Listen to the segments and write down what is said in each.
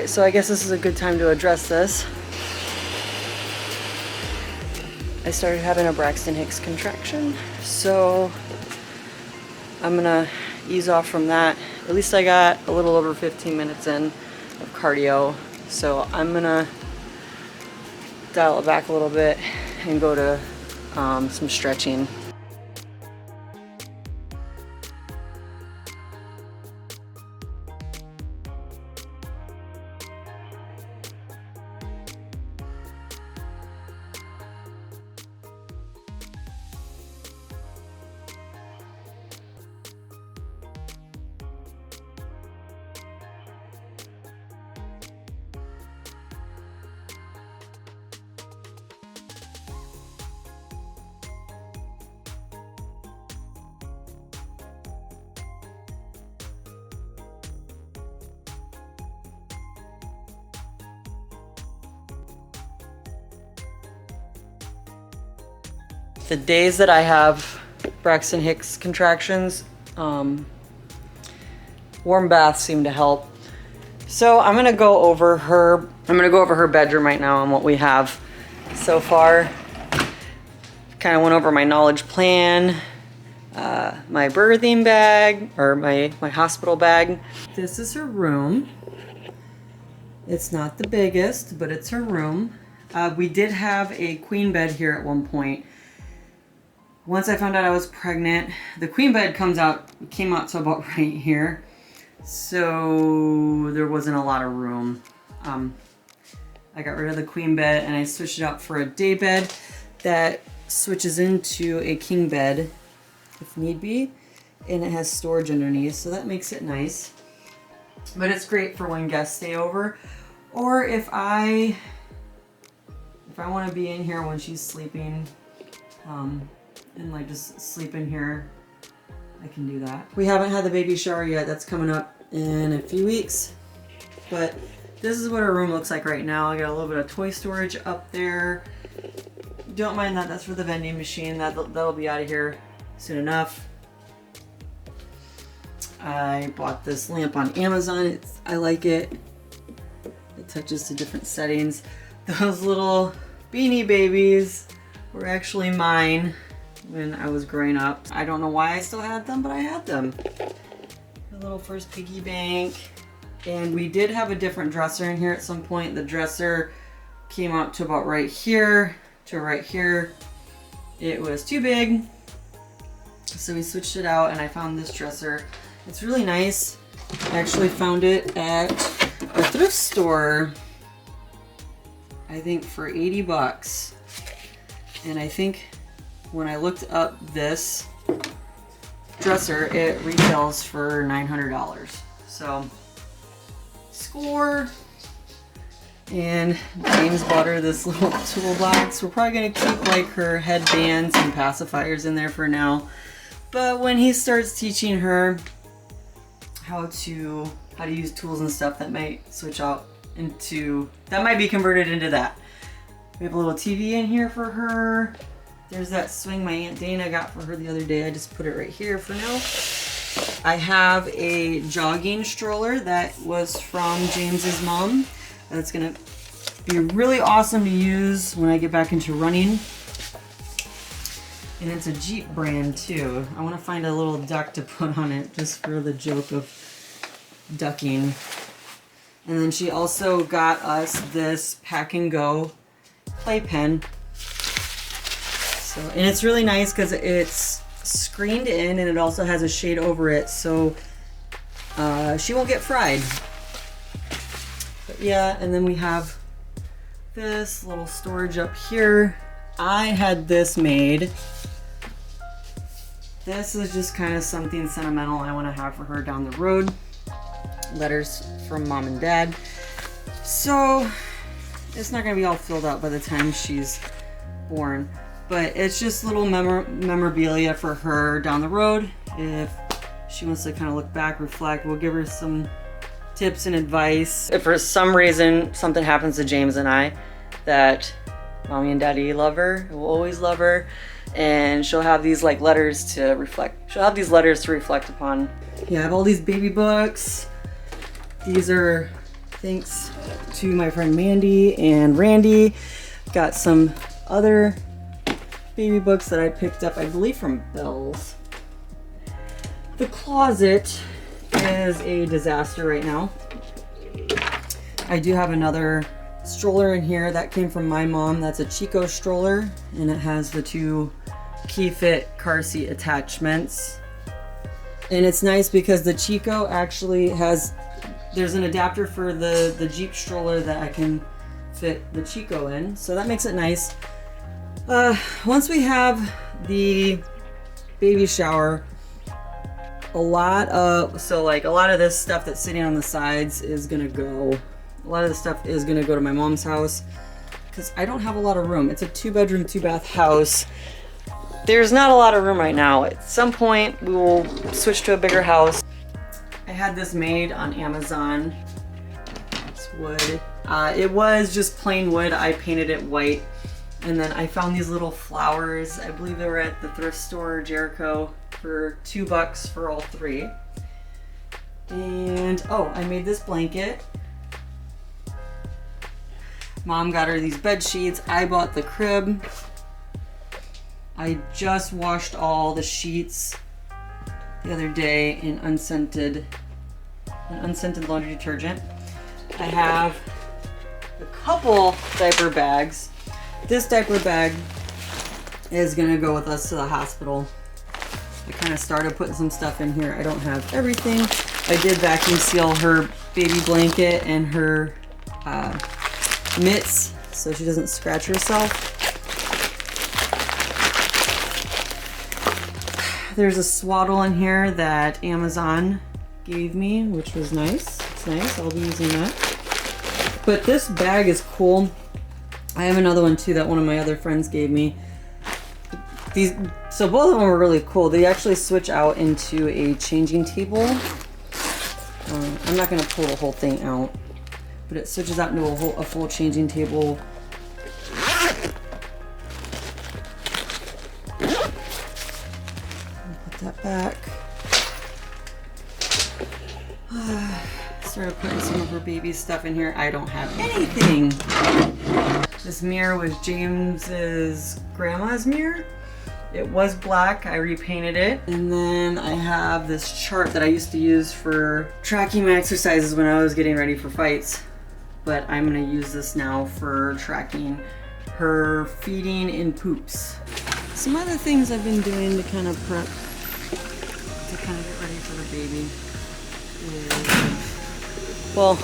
Alright, so I guess this is a good time to address this. I started having a Braxton Hicks contraction, so I'm gonna ease off from that. At least I got a little over 15 minutes in of cardio, so I'm gonna dial it back a little bit and go to some stretching. The days that I have Braxton Hicks contractions, warm baths seem to help. So I'm gonna go over her bedroom right now and what we have so far. Kind of went over my knowledge plan, my birthing bag, or my hospital bag. This is her room. It's not the biggest, but it's her room. We did have a queen bed here at one point. Once I found out I was pregnant, the queen bed came out to about right here. So there wasn't a lot of room. I got rid of the queen bed and I switched it out for a day bed that switches into a king bed if need be. And it has storage underneath, so that makes it nice. But it's great for when guests stay over, or if I want to be in here when she's sleeping, and like just sleep in here, I can do that. We haven't had the baby shower yet. That's coming up in a few weeks. But this is what our room looks like right now. I got a little bit of toy storage up there. Don't mind that. That's for the vending machine. That'll be out of here soon enough. I bought this lamp on Amazon. I like it. It touches to different settings. Those little Beanie Babies were actually mine when I was growing up. I don't know why I still had them, but I had them. A little first piggy bank. And we did have a different dresser in here at some point. The dresser came out to about right here to right here. It was too big, so we switched it out and I found this dresser. It's really nice. I actually found it at a thrift store, I think for 80 bucks. And I think when I looked up this dresser, it retails for $900. So, score. And James bought her this little toolbox. We're probably gonna keep like her headbands and pacifiers in there for now. But when he starts teaching her how to use tools and stuff, that might switch out into, that might be converted into that. We have a little TV in here for her. There's that swing my Aunt Dana got for her the other day. I just put it right here for now. I have a jogging stroller that was from James's mom. That's gonna be really awesome to use when I get back into running. And it's a Jeep brand too. I want to find a little duck to put on it just for the joke of ducking. And then she also got us this Pack and Go playpen. So, and it's really nice because it's screened in and it also has a shade over it, so she won't get fried. But yeah, and then we have this little storage up here. I had this made. This is just kind of something sentimental I want to have for her down the road. Letters from mom and dad. So it's not going to be all filled out by the time she's born. But it's just little memorabilia for her down the road. If she wants to kind of look back, reflect, we'll give her some tips and advice. If for some reason something happens to James and I that mommy and daddy love her, will always love her, and she'll have these like letters to reflect. She'll have these letters to reflect upon. Yeah, I have all these baby books. These are Thanks to my friend Mandy and Randy. Got some other baby books that I picked up, I believe from Bells. The closet is a disaster right now. I do have another stroller in here that came from my mom. That's a Chico stroller, and it has the two Key-Fit car seat attachments. And it's nice because the Chico actually has, there's an adapter for the Jeep stroller that I can fit the Chico in, so that makes it nice. Once we have the baby shower, a lot of this stuff that's sitting on the sides is gonna go. A lot of the stuff is gonna go to my mom's house because I don't have a lot of room. It's a 2-bedroom, 2-bath house. There's not a lot of room right now. At some point, we will switch to a bigger house. I had this made on Amazon. It's wood. It was just plain wood. I painted it white. And then I found these little flowers. I believe they were at the thrift store, Jericho, for $2 for all 3. And, oh, I made this blanket. Mom got her these bed sheets. I bought the crib. I just washed all the sheets the other day in unscented laundry detergent. I have a couple diaper bags. This diaper bag is gonna go with us to the hospital. I kind of started putting some stuff in here. I don't have everything. I did vacuum seal her baby blanket and her mitts so she doesn't scratch herself. There's a swaddle in here that Amazon gave me, which was nice. It's nice, I'll be using that. But this bag is cool. I have another one too that one of my other friends gave me. So both of them were really cool. They actually switch out into a changing table. I'm not gonna pull the whole thing out, but it switches out into a full changing table. Put that back. Started putting some of her baby stuff in here. I don't have anything. This mirror was James's grandma's mirror. It was black, I repainted it. And then I have this chart that I used to use for tracking my exercises when I was getting ready for fights. But I'm gonna use this now for tracking her feeding and poops. Some other things I've been doing to kind of prep, to kind of get ready for the baby is, well,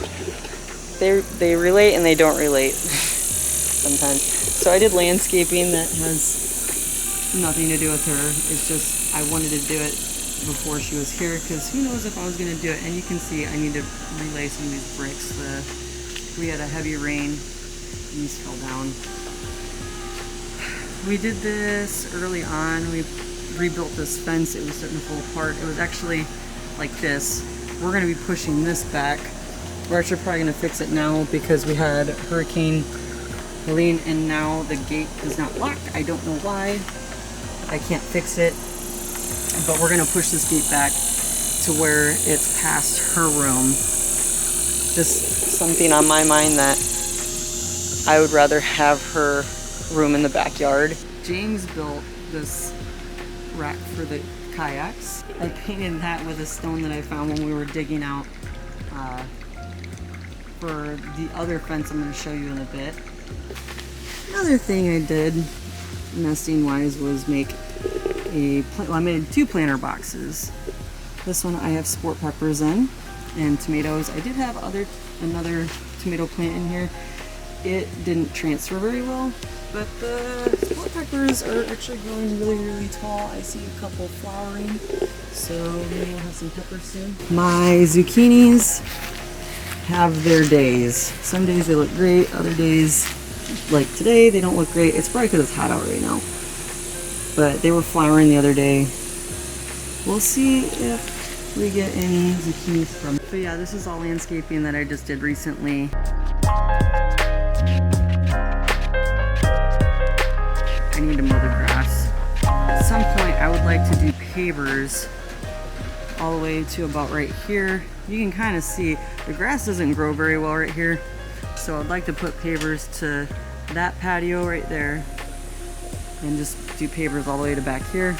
they relate and they don't relate sometimes. So I did landscaping that has nothing to do with her. It's just I wanted to do it before she was here because who knows if I was going to do it. And you can see I need to relay some of these bricks. We had a heavy rain and these fell down. We did this early on. We rebuilt this fence. It was starting to fall apart. It was actually like this. We're going to be pushing this back. We're actually probably going to fix it now because we had Hurricane Helene and now the gate is not locked. I don't know why. I can't fix it, but we're gonna push this gate back to where it's past her room. Just something on my mind that I would rather have her room in the backyard. James built this rack for the kayaks. I painted that with a stone that I found when we were digging out for the other fence I'm gonna show you in a bit. Another thing I did nesting wise was make I made 2 planter boxes. This one I have sport peppers in and tomatoes. I did have another tomato plant in here. It didn't transfer very well, but the sport peppers are actually growing really, really tall. I see a couple flowering, so maybe we'll have some peppers soon. My zucchinis have their days. Some days they look great, other days, like today, they don't look great. It's probably because it's hot out right now. But they were flowering the other day. We'll see if we get any zucchinis from it. But yeah, this is all landscaping that I just did recently. I need to mow the grass. At some point, I would like to do pavers all the way to about right here. You can kind of see the grass doesn't grow very well right here. So I'd like to put pavers to that patio right there and just do pavers all the way to back here.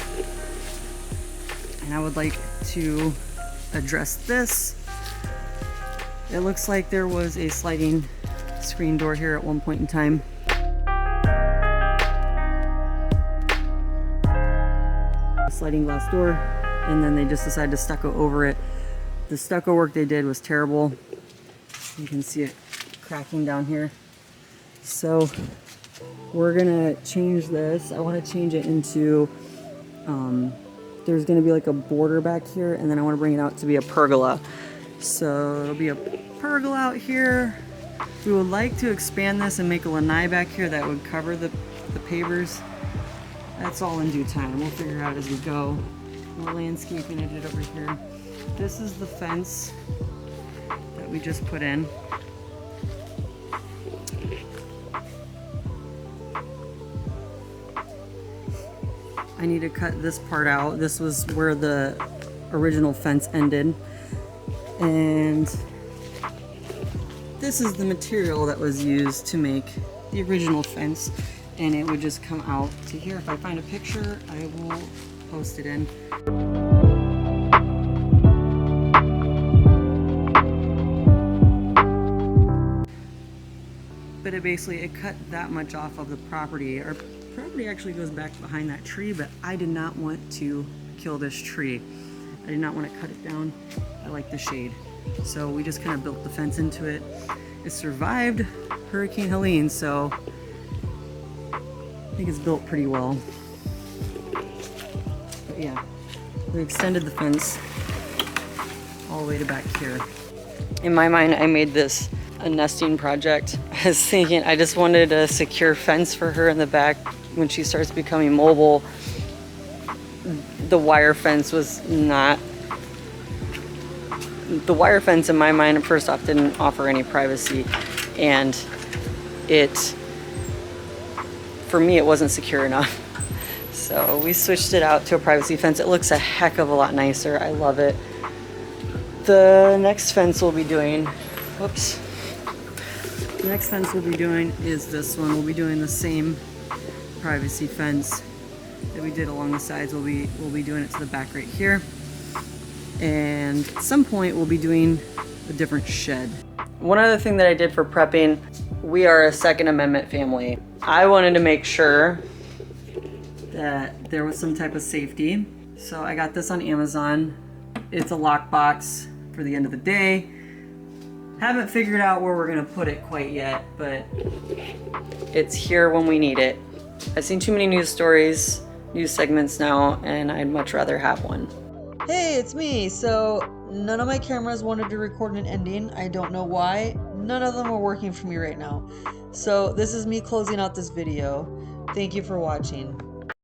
And I would like to address this. It looks like there was a sliding screen door here at one point in time. A sliding glass door, and then they just decided to stucco over it. The stucco work they did was terrible. You can see it cracking down here. So we're gonna change this. I want to change it into there's gonna be like a border back here, and then I want to bring it out to be a pergola. So it'll be a pergola out here. We would like to expand this and make a lanai back here that would cover the pavers. That's all in due time. We'll figure it out as we go. More landscaping I did over here. This is the fence that we just put in. I need to cut this part out. This was where the original fence ended. And this is the material that was used to make the original fence. And it would just come out to here. If I find a picture, I will post it in. But it cut that much off of the property. Our property actually goes back behind that tree, but I did not want to kill this tree. I did not want to cut it down. I like the shade. So we just kind of built the fence into it. It survived Hurricane Helene, so I think it's built pretty well. But yeah, we extended the fence all the way to back here. In my mind, I made this a nesting project. I was thinking I just wanted a secure fence for her in the back when she starts becoming mobile. The wire fence was not. The wire fence in my mind, first off, didn't offer any privacy, and for me, it wasn't secure enough. So we switched it out to a privacy fence. It looks a heck of a lot nicer. I love it. The next fence we'll be doing, whoops. The next fence we'll be doing is this one. We'll be doing the same privacy fence that we did along the sides. We'll be doing it to the back right here. And at some point we'll be doing a different shed. One other thing that I did for prepping, we are a Second Amendment family. I wanted to make sure that there was some type of safety. So I got this on Amazon. It's a lockbox for the end of the day. Haven't figured out where we're gonna put it quite yet, but it's here when we need it. I've seen too many news stories, news segments now, and I'd much rather have one. Hey, it's me. So none of my cameras wanted to record an ending. I don't know why. None of them are working for me right now. So this is me closing out this video. Thank you for watching.